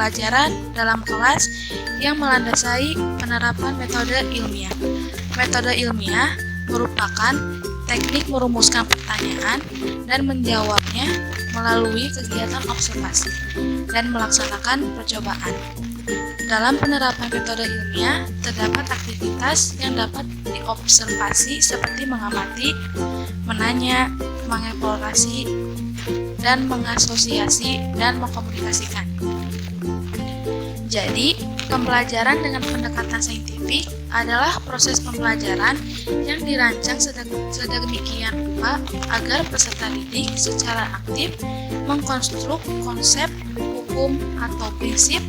pembelajaran dalam kelas yang melandasi penerapan metode ilmiah. Metode ilmiah merupakan teknik merumuskan pertanyaan dan menjawabnya melalui kegiatan observasi dan melaksanakan percobaan. Dalam penerapan metode ilmiah, terdapat aktivitas yang dapat diobservasi seperti mengamati, menanya, mengeksplorasi, dan mengasosiasi dan mengkomunikasikan. Jadi, pembelajaran dengan pendekatan saintifik adalah proses pembelajaran yang dirancang sedemikian rupa agar peserta didik secara aktif mengkonstruk konsep, hukum, atau prinsip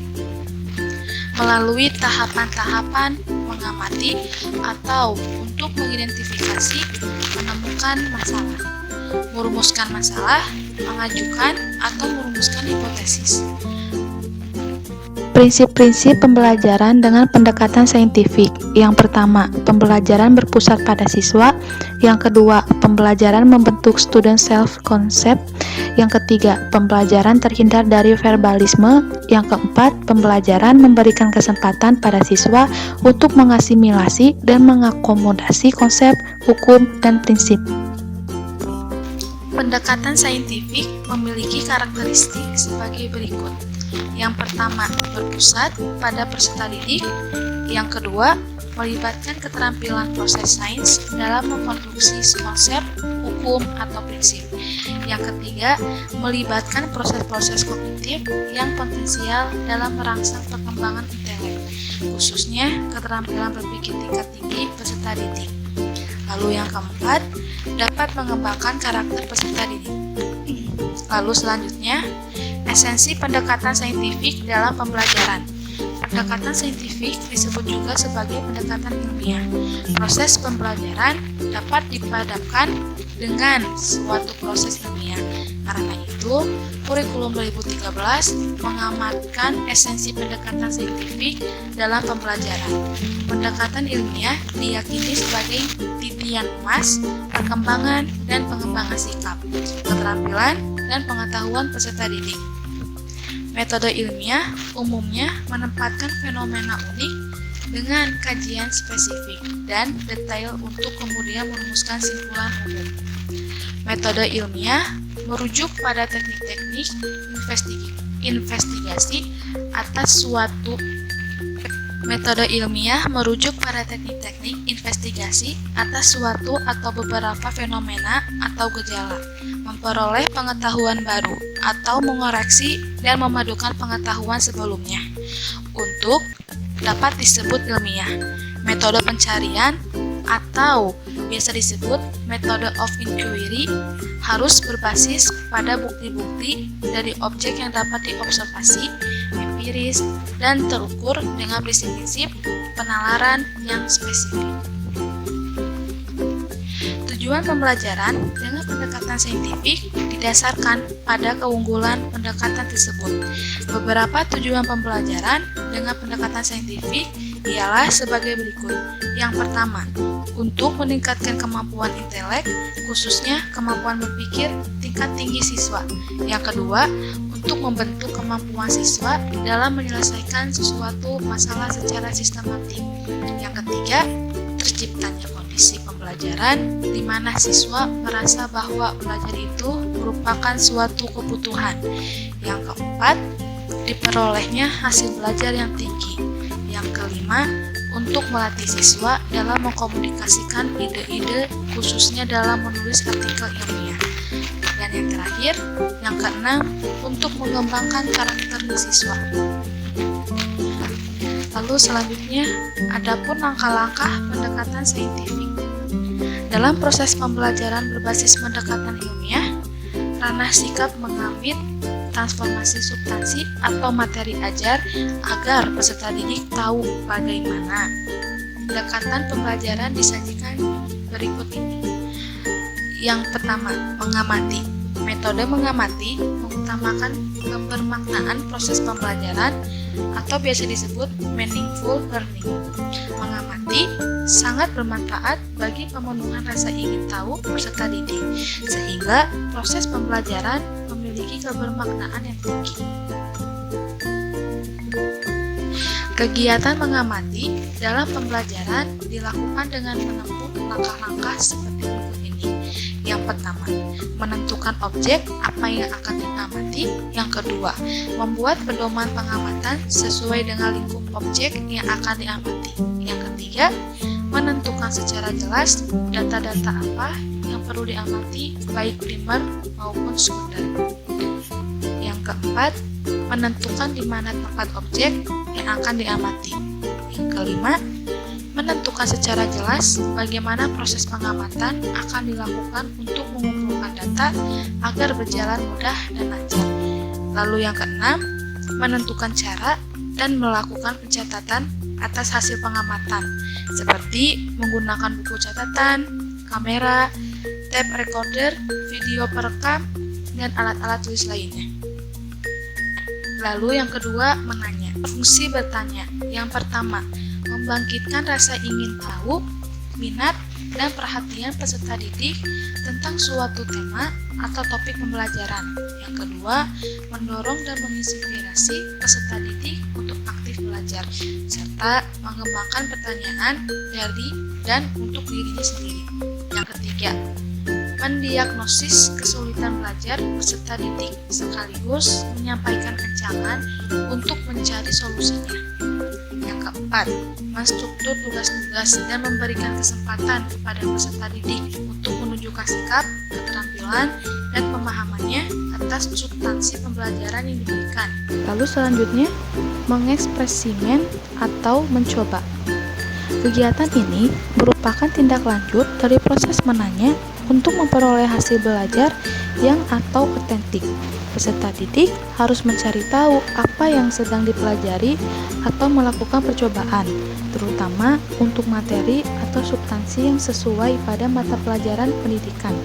melalui tahapan-tahapan mengamati atau untuk mengidentifikasi, menemukan masalah, merumuskan masalah, mengajukan, atau merumuskan hipotesis. Prinsip-prinsip pembelajaran dengan pendekatan saintifik. Yang pertama, pembelajaran berpusat pada siswa. Yang kedua, pembelajaran membentuk student self-concept. Yang ketiga, pembelajaran terhindar dari verbalisme. Yang keempat, pembelajaran memberikan kesempatan pada siswa untuk mengasimilasi dan mengakomodasi konsep, hukum, dan prinsip. Pendekatan saintifik memiliki karakteristik sebagai berikut. Yang pertama, berpusat pada peserta didik. Yang kedua, melibatkan keterampilan proses sains dalam mengkonstruksi konsep, hukum, atau prinsip. Yang ketiga, melibatkan proses-proses kognitif yang potensial dalam merangsang perkembangan intelek, khususnya keterampilan berpikir tingkat tinggi peserta didik. Lalu yang keempat, dapat mengembangkan karakter peserta didik. Lalu selanjutnya, esensi pendekatan saintifik dalam pembelajaran. Pendekatan saintifik disebut juga sebagai pendekatan ilmiah. Proses pembelajaran dapat dipadankan dengan suatu proses ilmiah. Karena itu, kurikulum 2013 mengamatkan esensi pendekatan saintifik dalam pembelajaran. Pendekatan ilmiah diyakini sebagai titian emas, perkembangan dan pengembangan sikap, keterampilan, dan pengetahuan peserta didik. Metode ilmiah umumnya menempatkan fenomena unik dengan kajian spesifik dan detail untuk kemudian merumuskan simpulan umum. Metode ilmiah merujuk pada teknik-teknik investigasi atas suatu Metode ilmiah merujuk pada teknik-teknik investigasi atas suatu atau beberapa fenomena atau gejala, memperoleh pengetahuan baru, atau mengoreksi dan memadukan pengetahuan sebelumnya untuk dapat disebut ilmiah. Metode pencarian atau biasa disebut metode of inquiry harus berbasis pada bukti-bukti dari objek yang dapat diobservasi, empiris, dan terukur dengan prinsip-prinsip penalaran yang spesifik. Tujuan pembelajaran dengan pendekatan saintifik didasarkan pada keunggulan pendekatan tersebut. Beberapa tujuan pembelajaran dengan pendekatan saintifik ialah sebagai berikut. Yang pertama, untuk meningkatkan kemampuan intelek, khususnya kemampuan berpikir tingkat tinggi siswa. Yang kedua, untuk membentuk kemampuan siswa dalam menyelesaikan sesuatu masalah secara sistematik. Yang ketiga, terciptanya kondisi pembelajaran di mana siswa merasa bahwa belajar itu merupakan suatu kebutuhan. Yang keempat, diperolehnya hasil belajar yang tinggi. Yang kelima, untuk melatih siswa dalam mengkomunikasikan ide-ide khususnya dalam menulis artikel ilmiah. Dan yang terakhir, yang keenam, untuk mengembangkan karakter siswa. Lalu selanjutnya, adapun langkah-langkah pendekatan saintifik. Dalam proses pembelajaran berbasis pendekatan ilmiah, ranah sikap mengambil transformasi substansi atau materi ajar agar peserta didik tahu bagaimana pendekatan pembelajaran disajikan berikut ini. Yang pertama, mengamati. Metode mengamati mengutamakan kebermaknaan proses pembelajaran atau biasa disebut meaningful learning. Mengamati sangat bermanfaat bagi pemenuhan rasa ingin tahu peserta didik, sehingga proses pembelajaran memiliki kebermaknaan yang tinggi. Kegiatan mengamati dalam pembelajaran dilakukan dengan menempuh langkah-langkah seperti berikut ini. Yang pertama, menentukan objek apa yang akan diamati. Yang kedua, membuat pedoman pengamatan sesuai dengan lingkup objek yang akan diamati. Yang ketiga, menentukan secara jelas data-data apa yang perlu diamati, baik primer maupun sekunder. Yang keempat, menentukan di mana tempat objek yang akan diamati. Yang kelima, menentukan secara jelas bagaimana proses pengamatan akan dilakukan untuk mengumpulkan data agar berjalan mudah dan lancar. Lalu yang keenam, menentukan cara dan melakukan pencatatan atas hasil pengamatan, seperti menggunakan buku catatan, kamera, tape recorder, video perekam, dan alat-alat tulis lainnya. Lalu yang kedua, menanya. Fungsi bertanya. Yang pertama, membangkitkan rasa ingin tahu, minat, dan perhatian peserta didik tentang suatu tema atau topik pembelajaran. Yang kedua, mendorong dan menginspirasi peserta didik untuk aktif belajar, serta mengembangkan pertanyaan dari dan untuk dirinya sendiri. Yang ketiga, mendiagnosis kesulitan belajar peserta didik sekaligus menyampaikan ancaman untuk mencari solusinya. Yang keempat, menstruktur tugas-tugas dan memberikan kesempatan kepada peserta didik untuk menunjukkan sikap, keterampilan, dan pemahamannya atas substansi pembelajaran yang diberikan. Lalu selanjutnya, mengekspresimen atau mencoba. Kegiatan ini merupakan tindak lanjut dari proses menanya untuk memperoleh hasil belajar yang atau otentik. Peserta didik harus mencari tahu apa yang sedang dipelajari atau melakukan percobaan, terutama untuk materi atau substansi yang sesuai pada mata pelajaran pendidikan.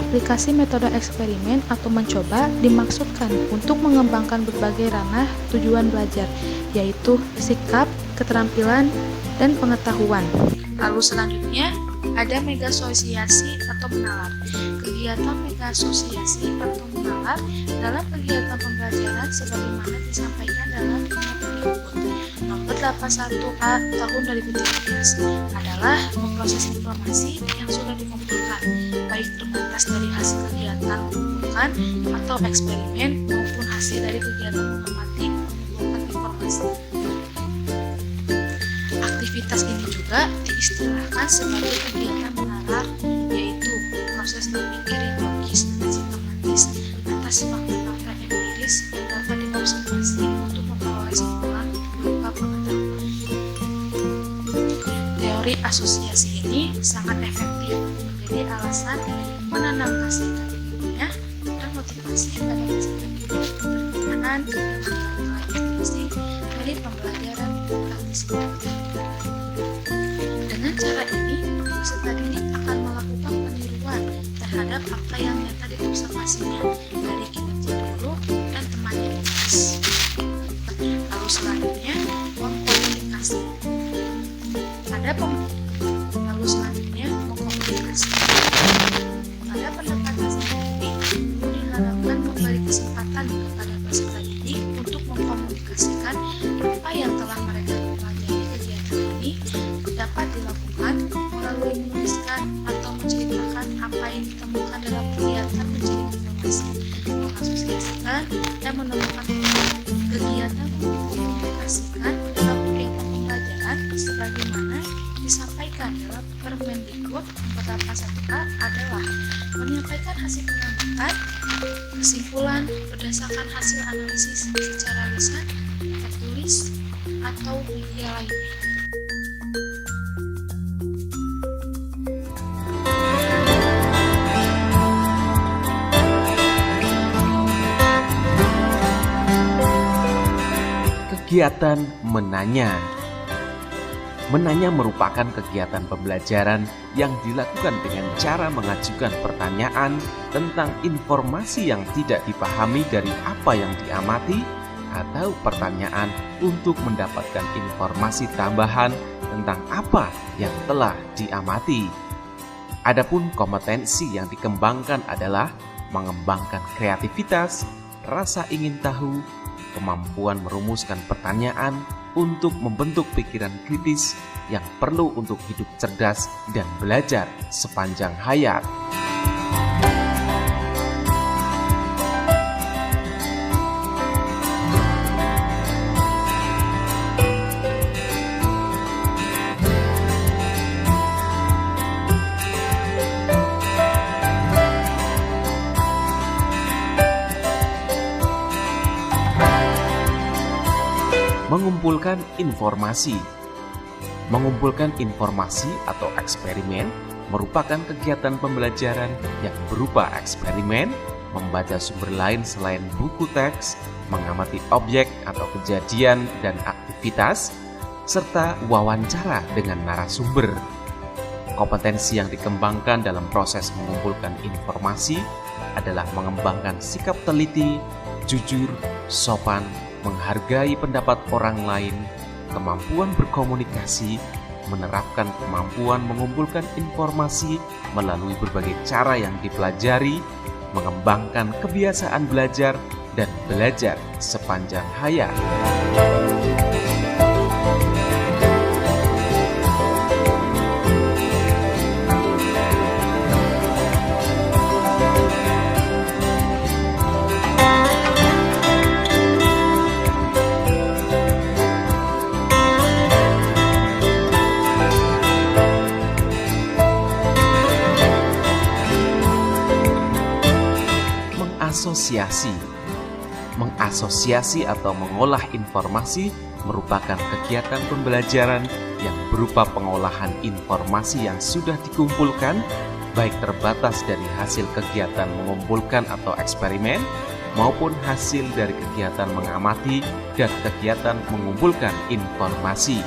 Aplikasi metode eksperimen atau mencoba dimaksudkan untuk mengembangkan berbagai ranah tujuan belajar, yaitu sikap, keterampilan, dan pengetahuan. Lalu selanjutnya, ada megasosiasi atau menalar. Kegiatan megasosiasi atau menalar dalam kegiatan pembelajaran sebagaimana disampaikan dalam Kemendikbud nomor 81A tahun 2013 adalah memproses informasi yang sudah dikumpulkan, baik terbatas dari hasil kegiatan mengumpulkan atau eksperimen maupun hasil dari kegiatan mengamati mengumpulkan informasi. Aktivitas ini juga diistilahkan sebagai kegiatan menalar, yaitu proses berpikir yang logis dan sistematis atas fakta-fakta empiris yang dapat diobservasi untuk memperoleh kesimpulan berupa pengetahuan. Teori asosiasi ini sangat efektif menjadi alasan menanamkan sikap ilmiah dan motivasi pada peserta didik berkenaan dengan karakteristik dari pembelajaran praktis. Dengan cara ini, peserta didik akan melakukan peniruan terhadap apa yang nyata diobservasinya dari kinerja guru dan temannya di kelas. Lalu selanjutnya, mengkomunikasi. Pada pendekatan saintifik, guru diharapkan memberi kesempatan kepada peserta didik untuk mengkomunikasikan apa yang telah mereka pelajari. Kegiatan ini dapat dilakukan melalui menuliskan atau menceritakan apa yang ditemukan dalam kegiatan mencari informasi, mengasosiasikan, dan menemukan kegiatan mengkomunikasikan dalam kegiatan pembelajaran sebagaimana disampaikan dalam Permendikbud nomor 81A adalah menyampaikan hasil pengamatan, kesimpulan berdasarkan hasil analisis secara lisan, tertulis, atau media lainnya. Kegiatan menanya. Menanya merupakan kegiatan pembelajaran yang dilakukan dengan cara mengajukan pertanyaan tentang informasi yang tidak dipahami dari apa yang diamati, atau pertanyaan untuk mendapatkan informasi tambahan tentang apa yang telah diamati. Adapun kompetensi yang dikembangkan adalah mengembangkan kreativitas, rasa ingin tahu, kemampuan merumuskan pertanyaan untuk membentuk pikiran kritis yang perlu untuk hidup cerdas dan belajar sepanjang hayat. Mengumpulkan informasi. Mengumpulkan informasi atau eksperimen merupakan kegiatan pembelajaran yang berupa eksperimen, membaca sumber lain selain buku teks, mengamati objek atau kejadian dan aktivitas, serta wawancara dengan narasumber. Kompetensi yang dikembangkan dalam proses mengumpulkan informasi adalah mengembangkan sikap teliti, jujur, sopan, menghargai pendapat orang lain, kemampuan berkomunikasi, menerapkan kemampuan mengumpulkan informasi melalui berbagai cara yang dipelajari, mengembangkan kebiasaan belajar, dan belajar sepanjang hayat. Mengasosiasi atau mengolah informasi merupakan kegiatan pembelajaran yang berupa pengolahan informasi yang sudah dikumpulkan, baik terbatas dari hasil kegiatan mengumpulkan atau eksperimen, maupun hasil dari kegiatan mengamati dan kegiatan mengumpulkan informasi.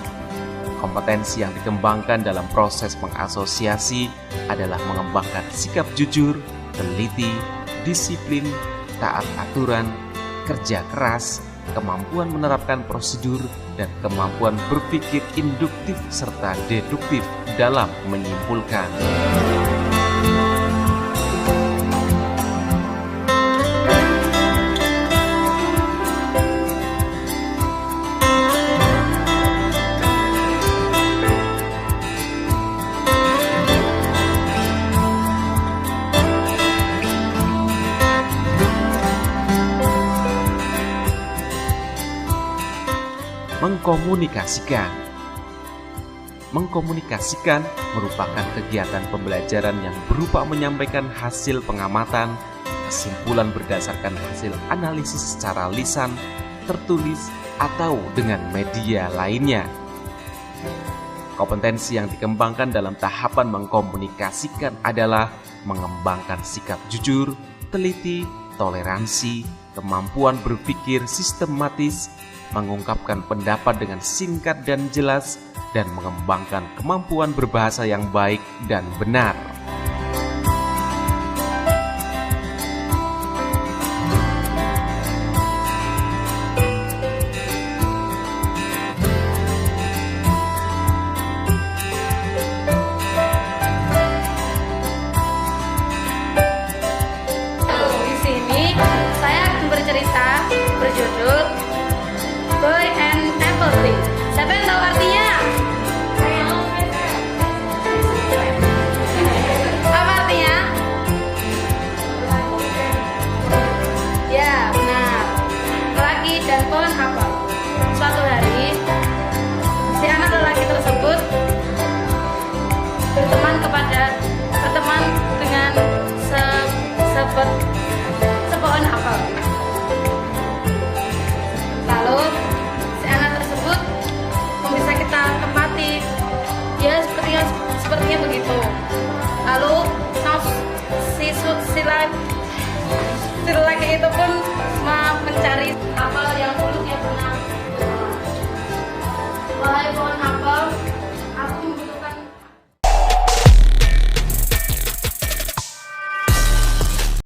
Kompetensi yang dikembangkan dalam proses mengasosiasi adalah mengembangkan sikap jujur, teliti, disiplin, taat aturan, kerja keras, kemampuan menerapkan prosedur, dan kemampuan berpikir induktif serta deduktif dalam menyimpulkan. Mengkomunikasikan merupakan kegiatan pembelajaran yang berupa menyampaikan hasil pengamatan, kesimpulan berdasarkan hasil analisis secara lisan, tertulis, atau dengan media lainnya. Kompetensi yang dikembangkan dalam tahapan mengkomunikasikan adalah mengembangkan sikap jujur, teliti, toleransi, kemampuan berpikir sistematis, mengungkapkan pendapat dengan singkat dan jelas, dan mengembangkan kemampuan berbahasa yang baik dan benar. Di sini saya akan bercerita berjudul Boy and Apple Tree. Siapa yang tahu artinya? Apa artinya? Ya, benar. Lelaki dan pohon apel. Suatu hari, si anak lelaki tersebut berteman dengan sepohon apel. Lalu si anak tersebut bisa kita tempati, ya sepertinya begitu. Lalu si lelaki itu pun mencari apel yang dulu dia pernah. Wahai